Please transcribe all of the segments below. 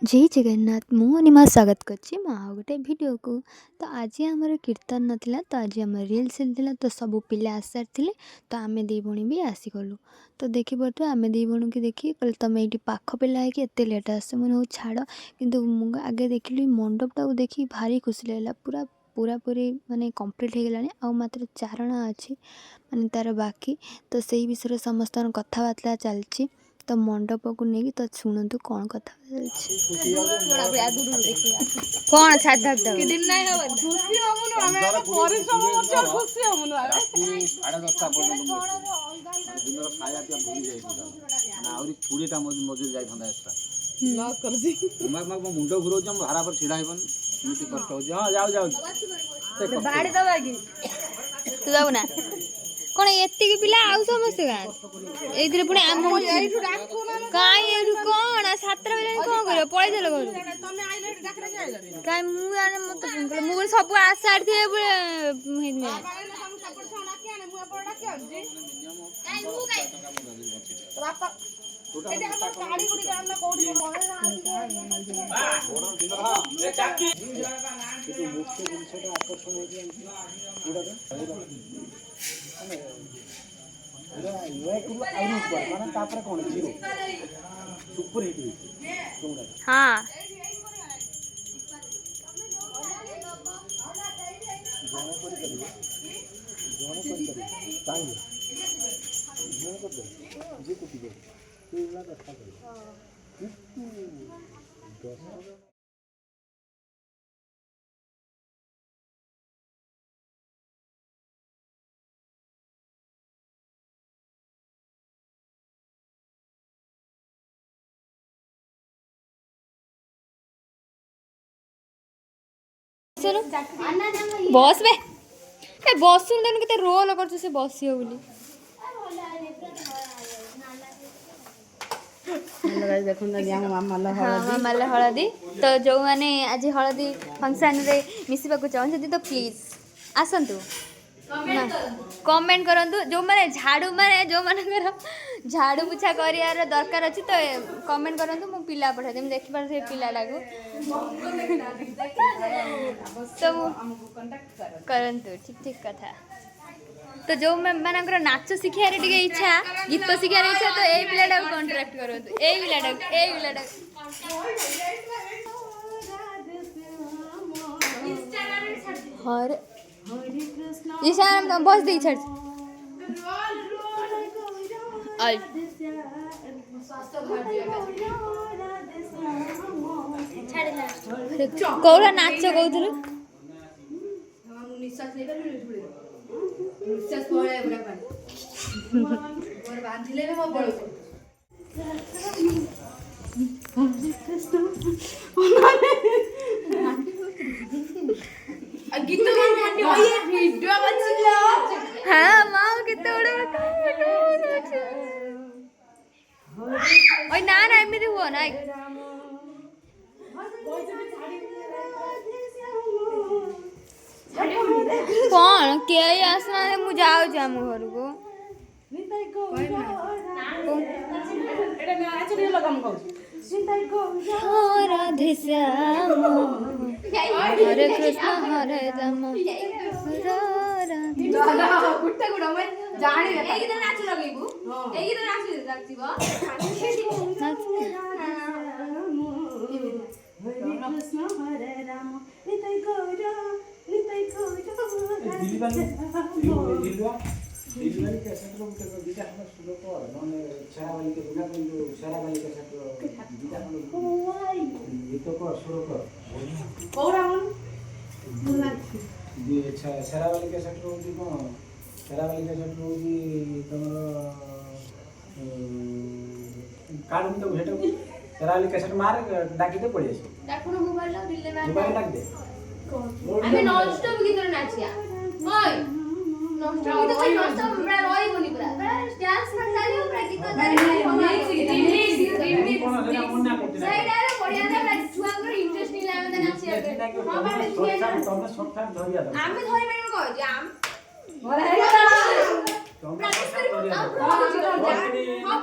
जय जगन्नाथ मु अनिमा स्वागत करछि गोटे वीडियो को। तो आज आमर कीर्तन नाला तो आज आम रिल्स था तो सब पिला आस सारी तो आम दी भणी भी आसीगलु। तो देखी पड़े आम दी भणी की देखिए कहले तुम ये पाख पिला है कि एत लेट आस मैंने छाड़ कितु आगे देखिली मंडपटा को देखी भारी खुशी लगे पूरा पूरा पूरी माने कंप्लीट हो गलानी आ मात्र चारणा अच्छी माने तार बाकी। तो से विषय समस्त कथबार्ता चलती तो मंडप को नहीं तो शुणु कौन कथा कौन साधा मुंड घुराऊँ भाड़ा पर छिड़ा कष्ट हो जाऊ जाऊ तू जाऊ ना कौन एति पिला आउ समस्त गाँव पुणी आम कहीं कौन सातटा बजे कौन कर पलि देल घर कहीं मुझे सब आस सारी हाँ बस बे ए बस के रोल कर से बस माला हलदी तो जो मैंने आज हलदी फंक्शन रे मिसवा चाहते तो प्लीज आसतु कमेंट करूँ जो मैंने झाड़ू माने जो मान झाड़ू पोछा कर दरकार अच्छी तो कमेंट करूँ मु पिला पठा देवी देखी पारे पिलाटा को तो करंतु ठीक ठीक कथा। तो जो मानकर नाच शिखार इच्छा गीत शिखार इच्छा तो यही पिलाटा कॉन्ट्रैक्ट करूँ यही पिलाटा हर इंस्टाग्राम बस दे छड़ कौड़ा नाच कहूलु हाँ माँ कितना ना ना एमती हुआ ना कौन किए आसना मुझे जाओ जाम घर को राधे श्याम हरे कृष्ण हरे राम शेरावाली कैसेट रोजी कौन शेरावाली कैसेट रोजी तुम कार्ड में तो भेटो शेरावाली कैसेट मार डाकी दे पड़ी डाकुनो मोबाइल ला दिले मार मोबाइल डाक दे आमे नॉन स्टॉप गीत नाचिया ओय नॉन स्टॉप गीत कोई नॉन स्टॉप पूरा रही बनी पूरा डांस में चालियो पूरा गीत सही डारे बढ़िया ना छुआ को इंटरेस्ट नहीं लागे ना नाचिया हां बाटे तुम शॉर्टकट धरिया दो आमे धरि बेन को जे आम भला प्रैक्टिस करी हम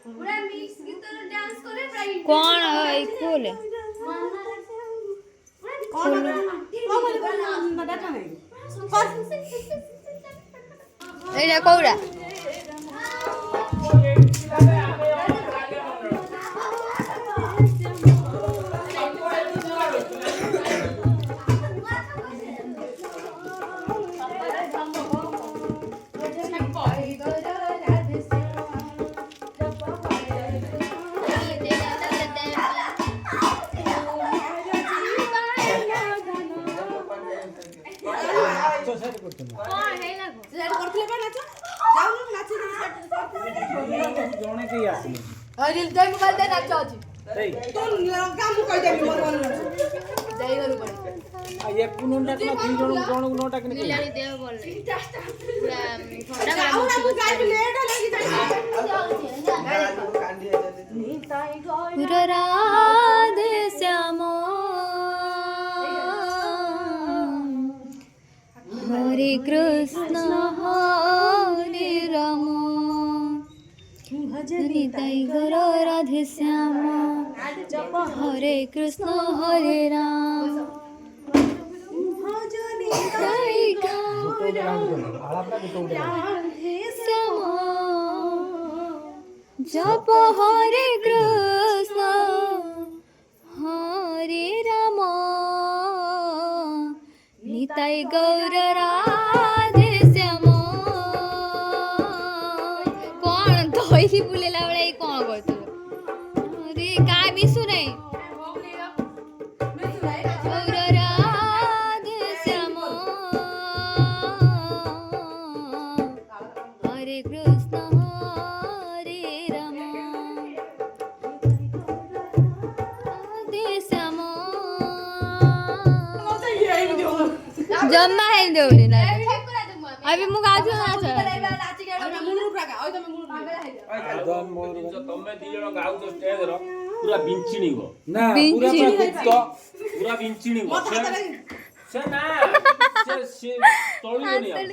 पूरा मिक्स गीत डांस करे पूरा कौन है खोले एटा कौड़ा ସେଟ୍ କରୁଛନ୍ତି ଜଣେ କେହି ଆସିଲେ ଏକୁ ନ ଡାକିଲେ ଦି ଜଣକୁ ନ ଡାକିଲେ ଦେହ ଭଲ राधे श्याम हरे कृष्ण हरे राम निताई गौर राधे श्याम हरे कृष्ण हरे राम निताई गौर राधे श्याम जप हरे कृष्ण हरे राम निताई गौर राधे श्याम कौन धोई बुलेला बेला कौन करतु अरे का मिसु नहीं गौर राधे श्याम हरे कृष्ण हरे राम राधे श्याम जम्मा है देवली ना अभी मु गाजु नाच ତମେ ଦି ଜଣ ଗାଉଛ ଷ୍ଟେଜର ପୁରା ବିଞ୍ଚିଣିବ ନା ପୁରା ଗୁପ୍ତ ପୁରା ବିଞ୍ଚିଣିବ ସେ ନା ସେ ତଳିବନି ଆଉ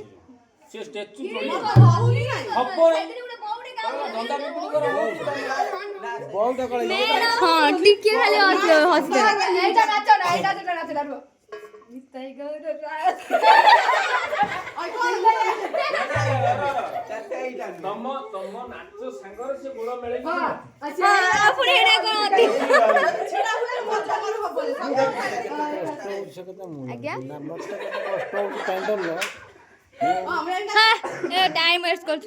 ସେ ଷ୍ଟେଚୁ ତଳିବ ହବ ଧନ୍ଦା ବିକ୍ରି କର ବହୁତ କଳେ हाँ टिके खाली हंसते ତମ ନାଚ ସାଙ୍ଗରେ ସେ ଗୋଡ଼ ମେଳେଇ पुढे एडा कोण होती ଆଜ୍ଞା हाँ ये टाइम वेस्ट कर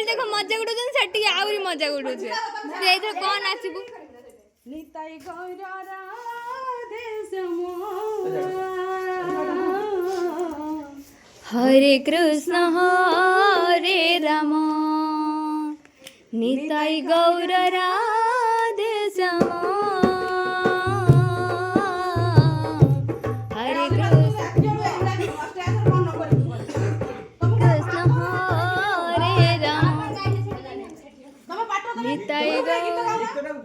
देखो मजा गुडु सेठी आउरी मजा गुडु छे एइथर कोन नाचिबु निताई गौर राधे श्याम हरे कृष्ण हरे राम निताई गौर राधे श्याम हरे कृष्ण हरे राम निताई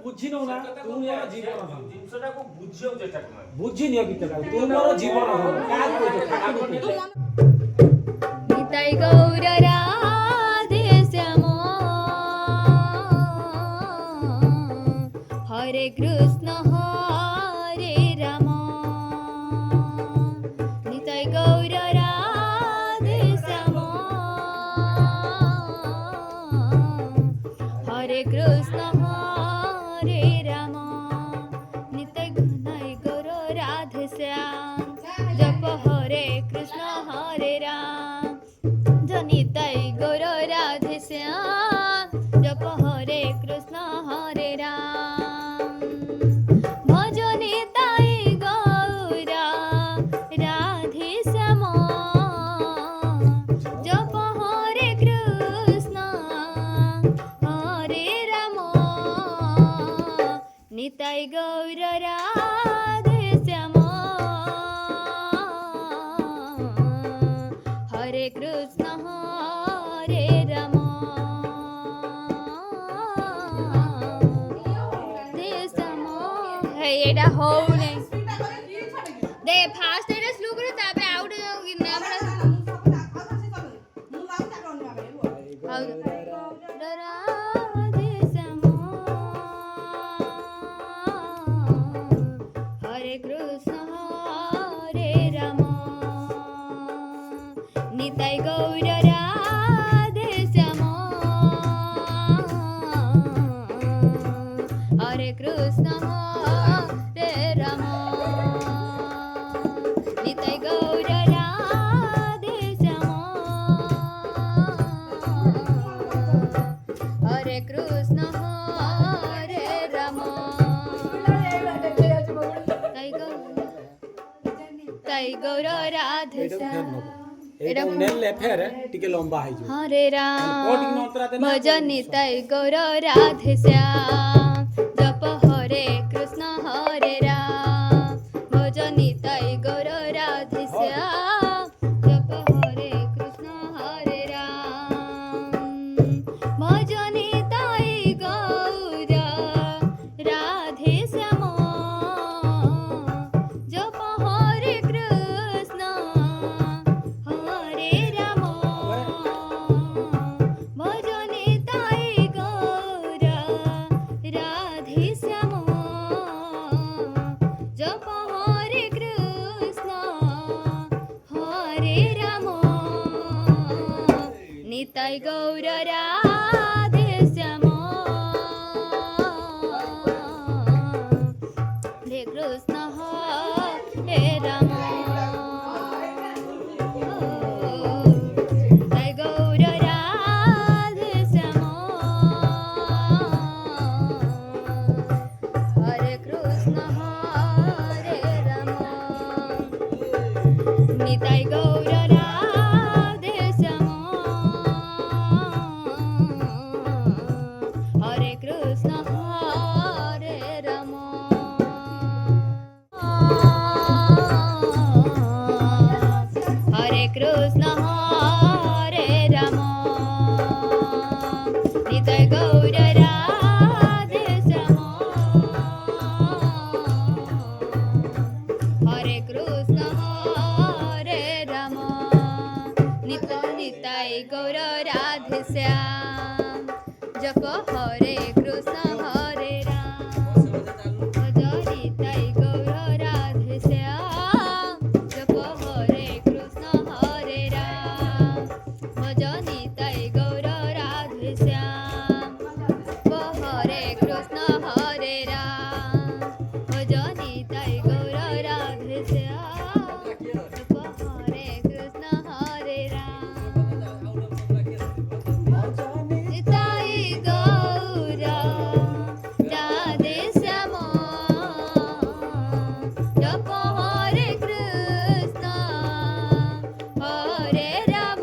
ବୁଝି ନଉ ନା ତୁ ନିଆ ଜୀବନ ଜିନିଷଟାକୁ ବୁଝିବାକୁ ଚେଷ୍ଟା କର ବୁଝି ନିଅ ଗୀତଟା ତୁ ମୋର ଜୀବନ କାହାକୁ କହୁଛ निताई गौर राधे श्याम हरे कृष्ण हरे राम निताई गौर राधे श्याम हरे कृष्ण हरे राम निताई गौर राधे श्याम जप हरे कृष्ण हरे राम जनिताई गौर राधे श्याम जप हरे कृष्ण हरे राम भजनिताई गौर राधे श्याम जप हरे कृष्ण हरे राम निताई गौर राधे श्याम हरे कृष्ण हरे राम हे श्याम हे एटा हो नहीं निताई गौर राधे श्याम हरे कृष्ण हरे राम निताई गौर राधे श्याम हरे कृष्ण हरे राम ताई गौर राधे श्याम एटा नेले फेर टिके लंबा है जो हरे राम कोटिक नंतरा देना भजन निताई गौर राधे श्याम जप हरे कृष्ण हरे राम भजन निताई गौर राधे श्याम जप हरे कृष्ण हरे राम भजन निताई गौर राधे श्याम जप हरे कृष्ण हरे राम भजन निताई गौर राधे श्याम जप हरे कृष्ण हरे राम निताई गौर राधे श्याम हरे कृष्ण हरे राम जय गौर राधे श्याम हरे कृष्ण हरे राम निताई गौर राधे श्याम हरे कृष्ण हरे राम हरे कृष्ण हरे राम निताई गौर राधे श्याम हरे कृष्ण हरे राम निताई गौर राधे श्याम जप हरे कृष्ण हरे राम भज निताई गौर राधे श्याम जप हरे कृष्ण हरे राम भज निताई गौर राधे श्याम जप हरे कृष्ण हरे राम भज निताई गौर राधे श्याम जप हरे कृष्ण हरे राम निताई गौर राधे श्याम जप हरे कृष्ण हरे राम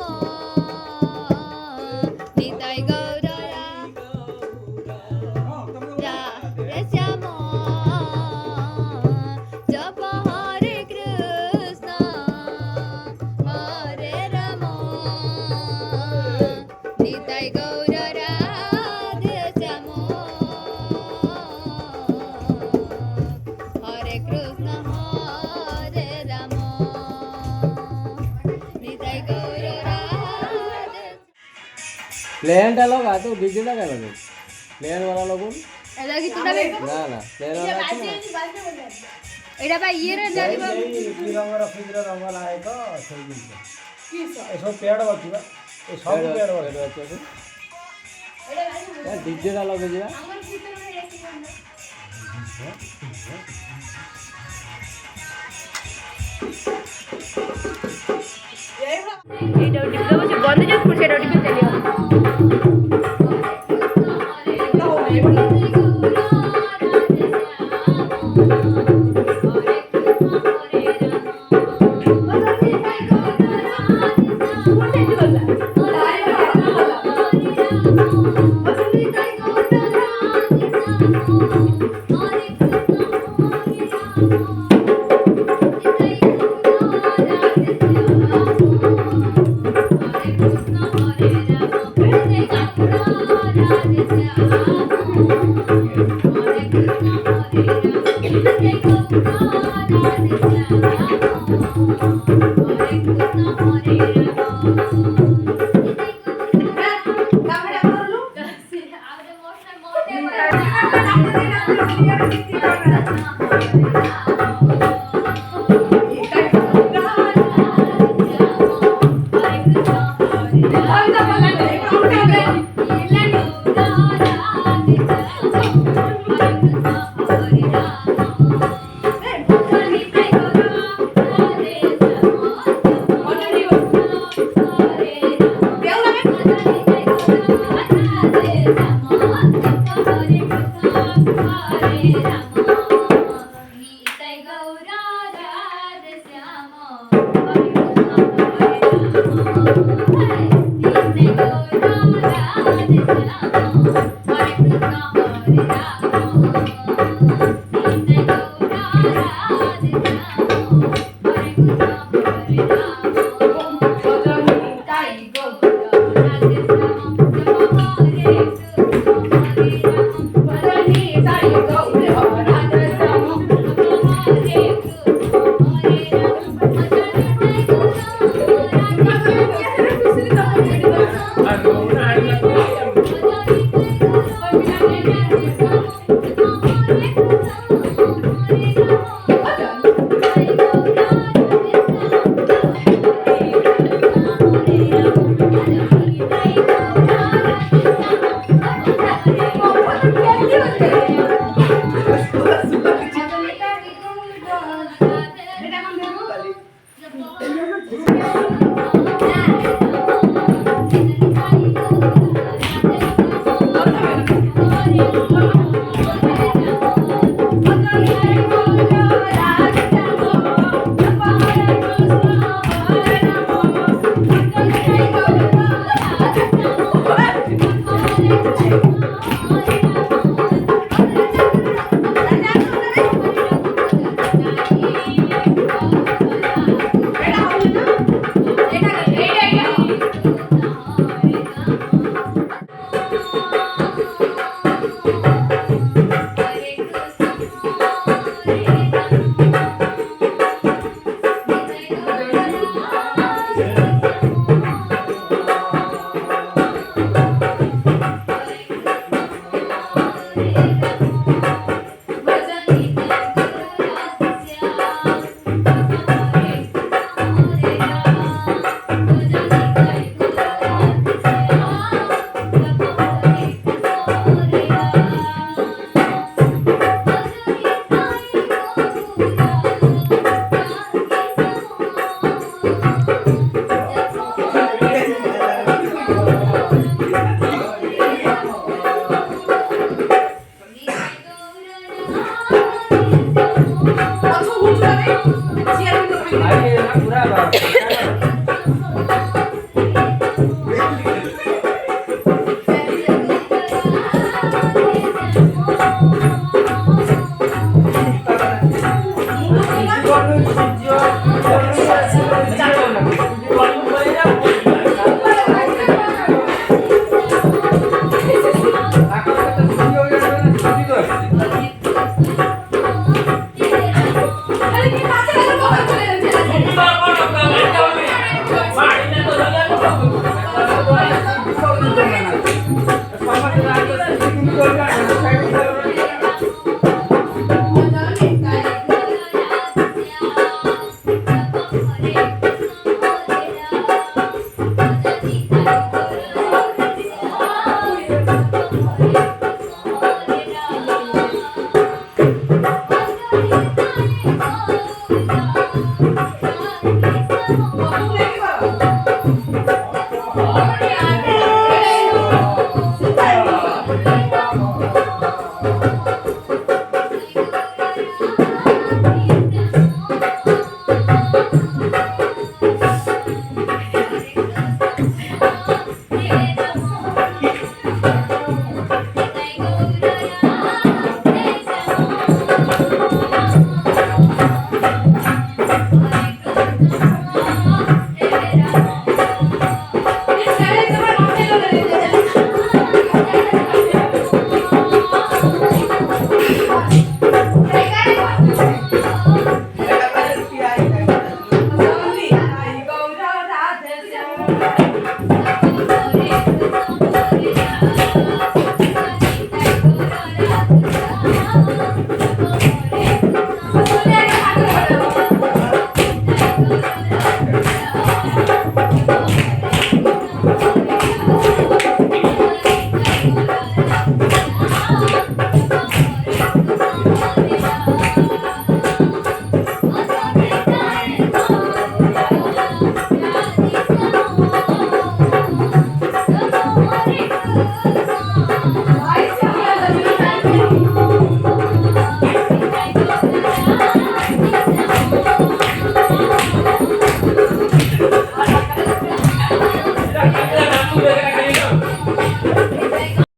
निताई गौर राधे श्याम जप हरे कृष्ण हरे राम निताई गौर राधे श्याम हरे कृष्ण हरे राम निताई गौर राधे प्लेन टा लगा तो डीजे लगा लो प्लेन वाला लोगो एला की तुडा बे ना ना प्लेन वाला আছে না एडा भाई ये रे जानिबा की रंगर फिगर रंग लाए तो सही दिन की सब पेड़ बचिबा ए सब पेड़ बचिबा यार डीजे टा लगे जा ଏଇଟା ଟିପିଲା ବସି ବନ୍ଦ ଯେ ପୁଣି ସେଇଟା ଟିପି ଚାଲିବ Hare Krishna Ayo kita